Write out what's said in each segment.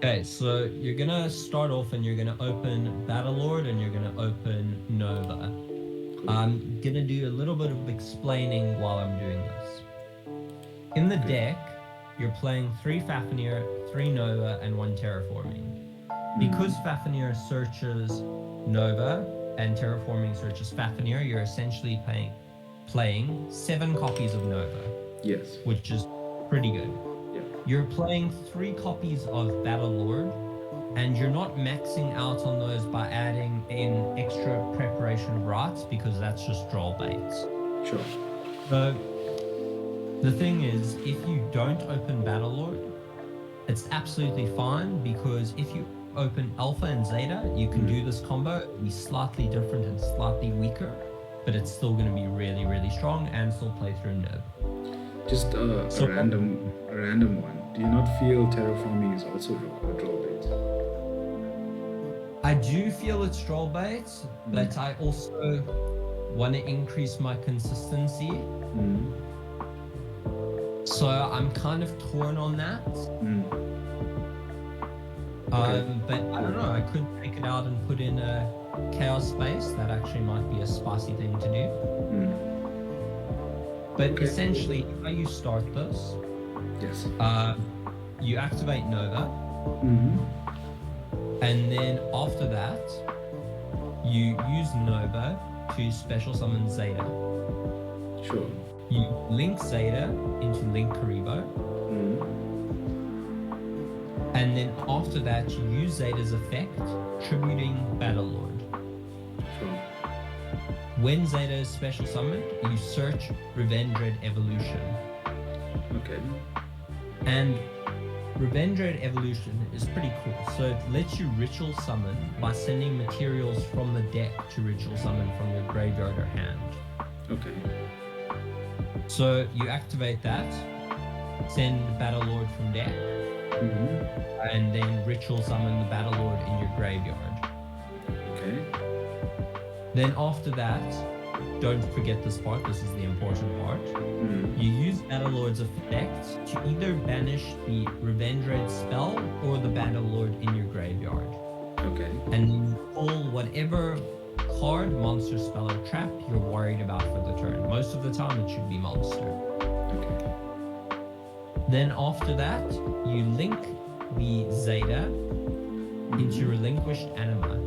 Okay, so you're gonna start off and you're gonna open Battlelord and you're gonna open Nova. Cool. I'm gonna do a little bit of explaining while I'm doing this. In the deck, you're playing 3 Fafnir, 3 Nova, and 1 Terraforming. Because Fafnir searches Nova and Terraforming searches Fafnir, you're essentially playing 7 copies of Nova. Yes. Which is pretty good. Yeah. You're playing 3 copies of Battlelord, and you're not maxing out on those by adding in extra preparation of rights because that's just draw baits. Sure. So the thing is, if you don't open Battlelord, it's absolutely fine because if you open Alpha and Zeta, you can do this combo. It'll be slightly different and slightly weaker, but it's still going to be really, really strong and still play through Nova. Just a random one. Do you not feel terraforming is also a draw bait? I do feel it's draw bait, but I also want to increase my consistency. So I'm kind of torn on that. But I don't know, I could take it out and put in a chaos space. That actually might be a spicy thing to do. But essentially, how you start this, yes, you activate Nova, and then after that, you use Nova to special summon Zeta. Sure. You link Zeta into Link Karibo, and then after that, you use Zeta's effect, tributing Battlelord. Sure. When Zeta is special summoned, you search Vendread Evolution. Okay. And Vendread Evolution is pretty cool. So it lets you ritual summon by sending materials from the deck to ritual summon from your graveyard or hand. Okay. So you activate that, send Battlelord from deck, and then ritual summon the Battlelord in your graveyard. Okay. Then after that, don't forget this part, this is the important part. You use Battlelord's effect to either banish the Vendread spell or the Battlelord in your graveyard. Okay. And you pull whatever card, monster, spell, or trap you're worried about for the turn. Most of the time it should be monster. Okay. Then after that, you link the Zeta into Relinquished Anima.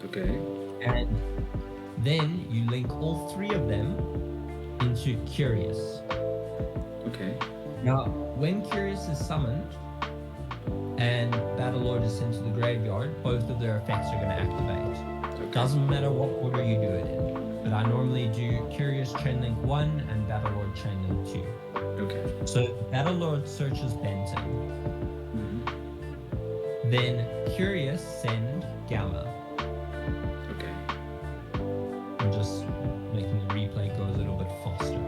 Okay. And then you link all 3 of them into Curious. Okay. Now, when Curious is summoned and Battlelord is sent to the graveyard, both of their effects are going to activate. Okay. Doesn't matter what order you do it in, but I normally do Curious Chainlink 1 and Battlelord Chainlink 2. Okay. So Battlelord searches Benton. Then Curious send Gamma. Okay. I'm just making the replay go a little bit faster.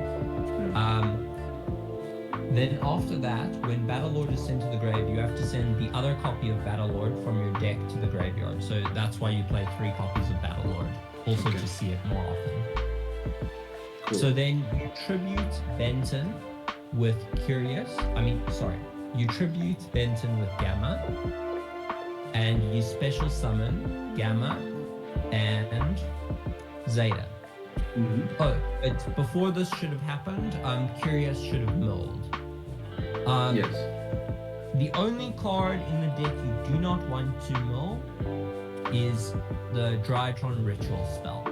Then after that, when Battlelord is sent to the grave, you have to send the other copy of Battlelord from your deck to the graveyard. So that's why you play 3 copies of Battlelord, also to see it more often. Cool. So then you tribute Benton with you tribute Benton with Gamma, and you special summon Gamma and Zeta. Oh, but before this should have happened, Curious should have milled. Yes. The only card in the deck you do not want to mill is the Drytron Ritual spell.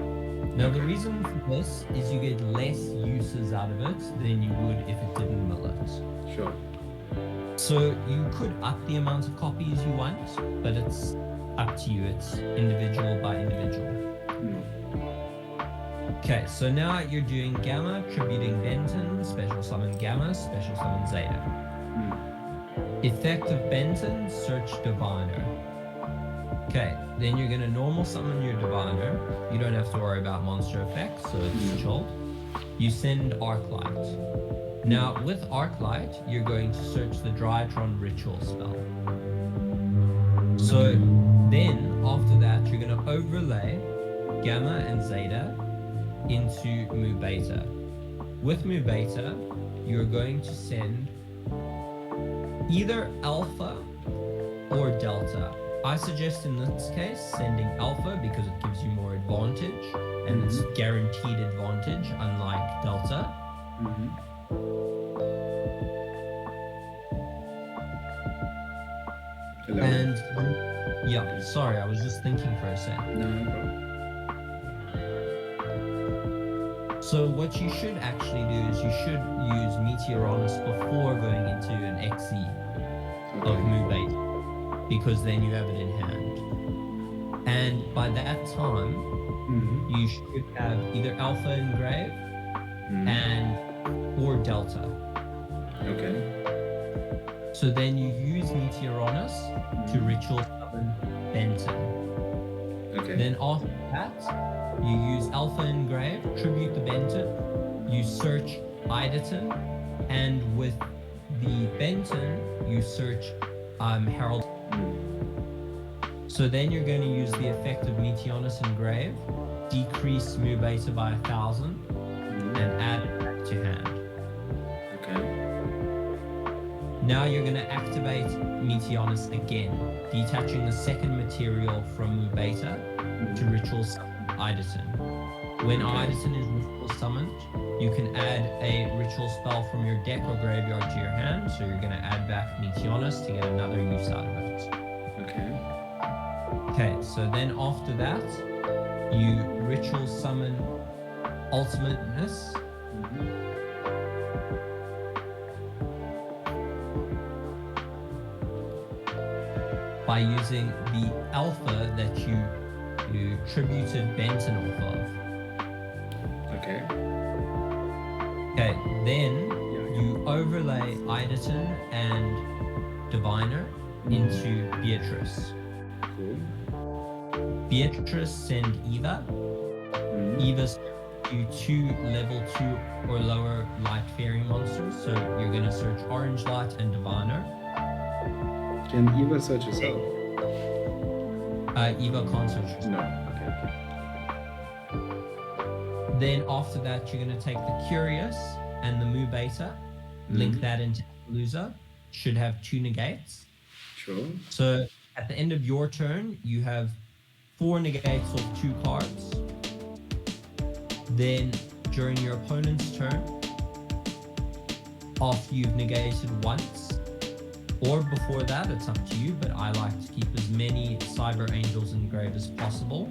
Now the reason for this is you get less uses out of it than you would if it didn't mill it. Sure. So you could up the amount of copies you want, but it's up to you. It's individual by individual. Okay, so now you're doing Gamma, tributing Benton, special summon Gamma, special summon Zeta. Effect of Benton, search Diviner. Okay, then you're going to normal summon your Diviner. You don't have to worry about monster effects, so it's chill. You send Arclight. Now, with Arclight, you're going to search the Drytron Ritual spell. So then, after that, you're going to overlay Gamma and Zeta into Mu Beta. With Mu Beta, you're going to send either Alpha delta? I suggest in this case sending alpha because it gives you more advantage and it's guaranteed advantage, unlike delta. Hello? And yeah, sorry, I was just thinking for a sec. No problem. So what you should actually do is you should use Meteoronus before going into an XE of Mubate, because then you have it in hand. And by that time, you should have either Alpha Engrave or Delta. Okay. So then you use Meteoronus to ritual summon Benton. Okay. Then after that, you use Alpha Engrave, tribute the Benton, you search Idaton, and with the Benton, you search Herald. So then you're going to use the effect of Meteoronus Engrave, decrease Mu Beta by 1,000, and add it back to hand. Okay. Now you're going to activate Meteoronus again, detaching the second material from Mu Beta to ritual summon Idaton. When Idaton is ritual summoned, you can add a ritual spell from your deck or graveyard to your hand, so you're going to add back Meteoronus to get another use out of it. Okay. Okay, so then after that, you ritual summon Ultimateness. By using the alpha that you tributed Benton off of. Okay. Okay, then you overlay Idaton and Diviner into Beatrice. Cool. Beatrice send Eva. Eva send you 2 level 2 or lower light faring monsters. So you're going to search Orange Light and Diviner. Can Eva search herself? Eva can't search herself. No. Okay. Then after that, you're going to take the Curious and the Mu Beta, link that into Loser. Should have 2 negates. Sure. So at the end of your turn, you have 4 negates of 2 cards. Then during your opponent's turn, after you've negated once, or before that, it's up to you, but I like to keep as many Cyber Angels engraved as possible.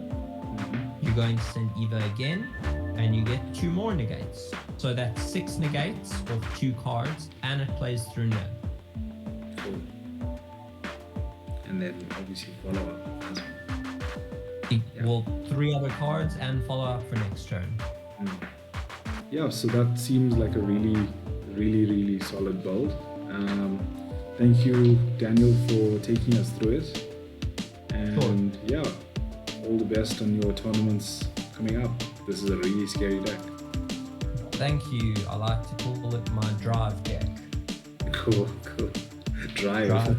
You're going to send Eva again, and you get 2 more negates. So that's 6 negates of 2 cards, and it plays through Nib. Cool. And then obviously follow up as Well, 3 other cards and follow up for next turn. Yeah, so that seems like a really solid build. Thank you, Daniel, for taking us through it. And yeah, all the best on your tournaments coming up. This is a really scary deck. Thank you. I like to call it my drive deck. Cool. Drive. Drive.